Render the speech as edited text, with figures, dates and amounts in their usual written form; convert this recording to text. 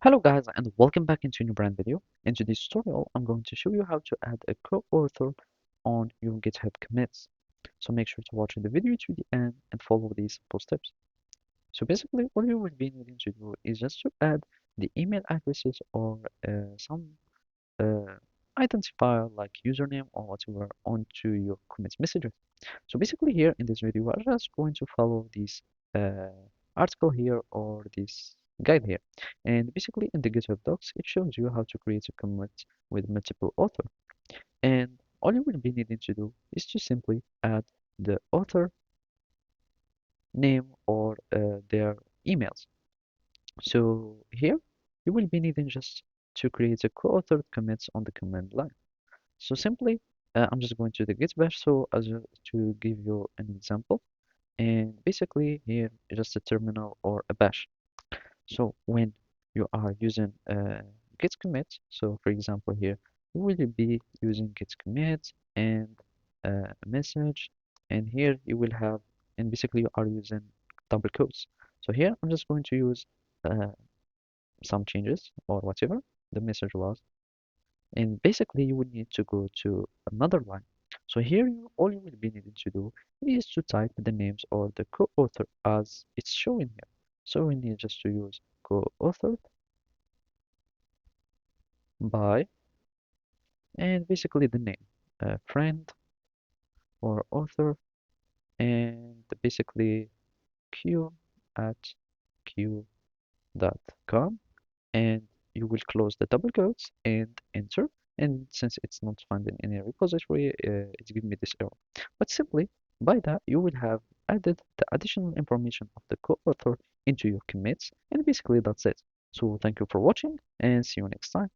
Hello guys and welcome back into a new brand video. In today's tutorial, I'm going to show you how to add a co-author on your GitHub commits. So make sure to watch the video to the end and follow these simple steps. So basically, all you will be needing to do is just to add the email addresses or some uh, identifier like username or whatever onto your commit messages. So basically here in this video, we're just going to follow this uh, article here or this guide here. And basically in the GitHub docs, it shows you how to create a commit with multiple author. And all you will be needing to do is to simply add the author name or their emails. So here you will be needing just to create a co-authored commits on the command line. So simply, I'm just going to the git bash so to give you an example. And basically here just a terminal or a bash. So when you are using git commit, so for example here you will be using git commit and a message, and here you will have, and basically you are using double quotes. So here I'm just going to use uh, some changes or whatever the message was, and basically you would need to go to another line. So here all you will be needing to do is to type the names or the co-author as it's showing here. So we need just to use co-authored by, and basically the name, friend or author, and basically q at q.com, and you will close the double quotes and enter. And since it's not found in any repository, it's giving me this error. But simply by that, you will have added the additional information of the co-author into your commits, and basically that's it. So thank you for watching and see you next time.